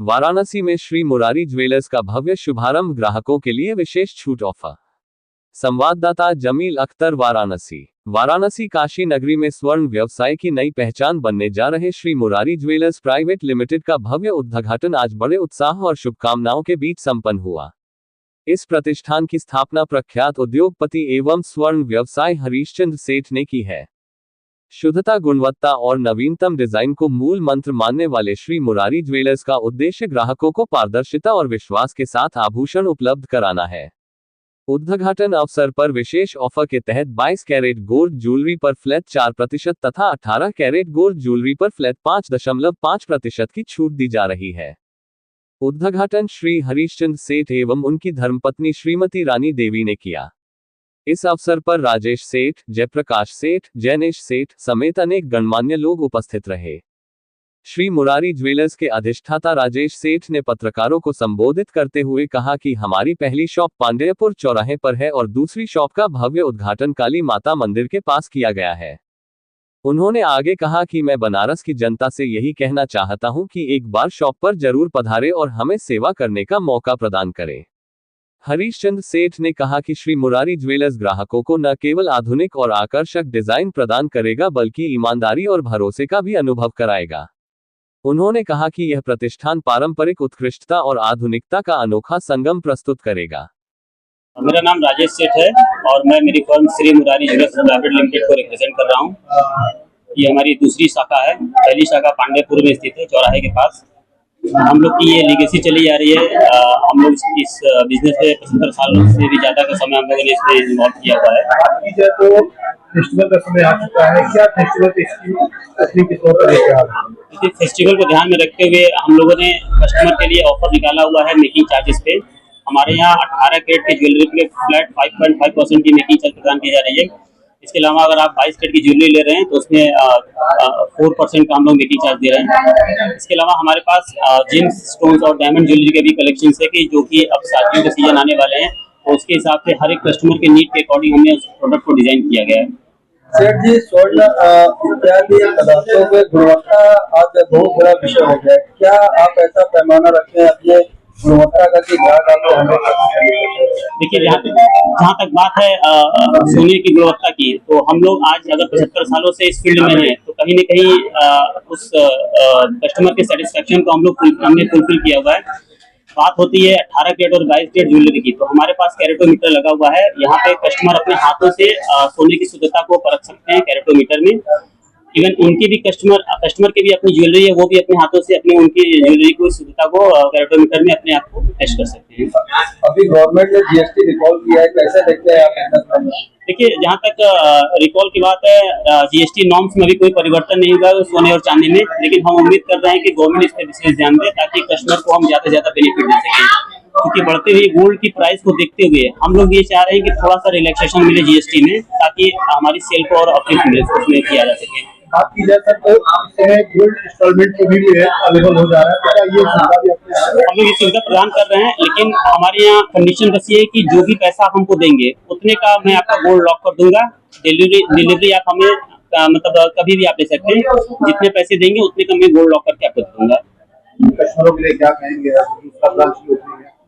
वाराणसी में श्री मुरारी ज्वेलर्स का भव्य शुभारंभ, ग्राहकों के लिए विशेष छूट ऑफर। संवाददाता जमील अख्तर, वाराणसी काशी नगरी में स्वर्ण व्यवसाय की नई पहचान बनने जा रहे Shri Murari jewellers private limited का भव्य उद्घाटन आज बड़े उत्साह और शुभकामनाओं के बीच संपन्न हुआ। इस प्रतिष्ठान की स्थापना प्रख्यात उद्योगपति एवं स्वर्ण व्यवसाय हरीशचंद्र सेठ ने की है। शुद्धता, गुणवत्ता और नवीनतम डिजाइन को मूल मंत्र मानने वाले श्री मुरारी ज्वेलर्स का उद्देश्य ग्राहकों को पारदर्शिता और विश्वास के साथ आभूषण उपलब्ध कराना है। उद्घाटन अवसर पर विशेष ऑफर के तहत 22 कैरेट गोल्ड ज्वेलरी पर फ्लैट 4% तथा 18 कैरेट गोल्ड ज्वेलरी पर फ्लैट 5.5% की छूट दी जा रही है। उद्घाटन श्री हरीशचंद्र सेठ एवं उनकी धर्मपत्नी श्रीमती रानी देवी ने किया। इस अवसर पर राजेश सेठ, जयप्रकाश सेठ, जैनेश सेठ समेत अनेक गणमान्य लोग उपस्थित रहे। श्री मुरारी ज्वेलर्स के अधिष्ठाता राजेश सेठ ने पत्रकारों को संबोधित करते हुए कहा कि हमारी पहली शॉप पांडेयपुर चौराहे पर है और दूसरी शॉप का भव्य उद्घाटन काली माता मंदिर के पास किया गया है। उन्होंने आगे कहा कि मैं बनारस की जनता से यही कहना चाहता हूं कि एक बार शॉप पर जरूर पधारे और हमें सेवा करने का मौका प्रदान करें। हरीशचंद्र सेठ ने कहा कि श्री मुरारी ज्वेलर्स ग्राहकों को न केवल आधुनिक और आकर्षक डिजाइन प्रदान करेगा बल्कि ईमानदारी और भरोसे का भी अनुभव कराएगा। उन्होंने कहा कि यह प्रतिष्ठान पारंपरिक उत्कृष्टता और आधुनिकता का अनोखा संगम प्रस्तुत करेगा। मेरा नाम राजेश सेठ है और मैं मेरी firm Shri Murari jewellers private limited को रिप्रेजेंट कर रहा हूँ। ये हमारी दूसरी शाखा है। पहली शाखा पांडेयपुर में स्थित है, चौराहे के पास। हम लोग की ये लीगेसी चली जा रही है। हम लोग इस बिजनेस में 75 साल से भी ज्यादा का समय हम लोगों ने इसमें इन्वॉल्व किया हुआ है। तो फेस्टिवल का समय आ चुका है, क्या फेस्टिवल के तौर पर लेकर आ रहे हैं? देखिए, फेस्टिवल को ध्यान में रखते हुए हम लोगों ने कस्टमर के लिए ऑफर निकाला हुआ है मेकिंग चार्जेस पे। हमारे यहाँ 18 कैरेट की ज्वेलरी पे फ्लैट 5.5% की मेकिंग चार्ज प्रदान की जा रही है। इसके अलावा अगर आप 22 कैरेट की ज्वेलरी ले रहे हैं तो उसमें 4% का हम लोग मेकिंग चार्ज दे रहे हैं। इसके अलावा हमारे पास जेम्स स्टोन्स और डायमंड ज्वेलरी के भी कलेक्शन है कि जो कि अब शादियों के सीजन आने वाले हैं, तो उसके हिसाब से हर एक कस्टमर के नीड के अकॉर्डिंग हमने उस प्रोडक्ट को डिजाइन किया गया है। सेठ जी, स्वर्ण इत्यादि पदार्थों में गुणवत्ता आज बहुत बड़ा विषय हो गया है। क्या आप ऐसा पैमाना रखते हैं अपने गुणवत्ता का कि ग्राहक आपको हमें? देखिए, जहाँ तक बात है सोने की गुणवत्ता की, तो हम लोग आज अगर 75 सालों से इस फील्ड में हैं तो कहीं न कहीं उस कस्टमर के सेटिस्फेक्शन को हमने फुलफिल किया हुआ है। बात होती है 18 कैरेट और 22 कैरेट ज्वेलरी की, तो हमारे पास कैरेटोमीटर लगा हुआ है। यहाँ पे कस्टमर अपने हाथों से सोने की शुद्धता को परख सकते हैं कैरेटोमीटर में। इवन उनकी भी कस्टमर की भी अपनी ज्वेलरी है, वो भी अपने हाथों से अपनी उनकी ज्वेलरी को शुद्धता को कैरेटोमीटर में अपने आप को टेस्ट कर सकते हैं। अभी गवर्नमेंट ने जीएसटी रिकॉल किया है, कैसे देखते हैं आप? देखिए, जहाँ तक रिकॉल की बात है, जीएसटी नॉर्म्स में भी कोई परिवर्तन नहीं हुआ सोने और चांदी में, लेकिन हम उम्मीद कर रहे हैं कि गवर्नमेंट इस पर विशेष ध्यान दे ताकि कस्टमर को हम ज्यादा से ज्यादा बेनिफिट दे सकें। क्योंकि बढ़ते हुए गोल्ड की प्राइस को देखते हुए हम लोग ये चाह रहे हैं कि थोड़ा सा रिलैक्सेशन मिले जीएसटी में, ताकि हमारी सेल को और अपने किया जा सके। बात की जाए तो गोल्ड इंस्टॉलमेंट पे भी अवेलेबल हो जा रहा है, ये सुविधा भी हम लोग ये सुविधा प्रदान कर रहे हैं, लेकिन हमारे यहाँ कंडीशन बस ये है कि जो भी पैसा आप हमको देंगे उतने का मैं आपका गोल्ड लॉक कर दूंगा। डिलीवरी आप हमें मतलब कभी भी आप ले सकते हैं। जितने पैसे देंगे उतने का मैं गोल्ड लॉक करके आपको दूंगा। कस्टमरों के लिए क्या कहेंगे?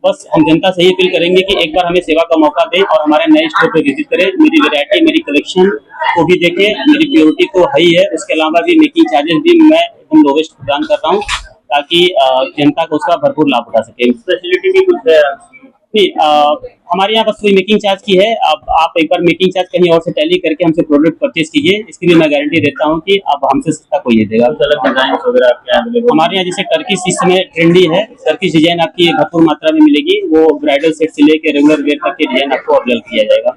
बस हम जनता से ही अपील करेंगे कि एक बार हमें सेवा का मौका दें और हमारे नए स्टोर पे विजिट करें। मेरी वैरायटी, मेरी कलेक्शन को भी देखें, मेरी प्योरिटी तो हाई है। उसके अलावा भी मेकिंग चार्जेस भी मैं एकदम लोवेस्ट प्रदान कर रहा हूँ ताकि जनता को उसका भरपूर लाभ उठा सके। फैसिलिटी भी कुछ है हमारे यहाँ, बस कोई मेकिंग चार्ज की है। अब आप एक बार मेकिंग चार्ज कहीं और से टैली करके हमसे प्रोडक्ट परचेज कीजिए, इसके लिए मैं गारंटी देता हूँ कि अब हमसे सस्ता कोई नहीं देगा। हमारे यहाँ जैसे टर्किश इस समय ट्रेंडी है, टर्किश डिजाइन आपकी भरपूर मात्रा में मिलेगी। वो ब्राइडल सेट से लेकर रेगुलर वेयर तक के डिजाइन आपको अवेलेबल किया जाएगा।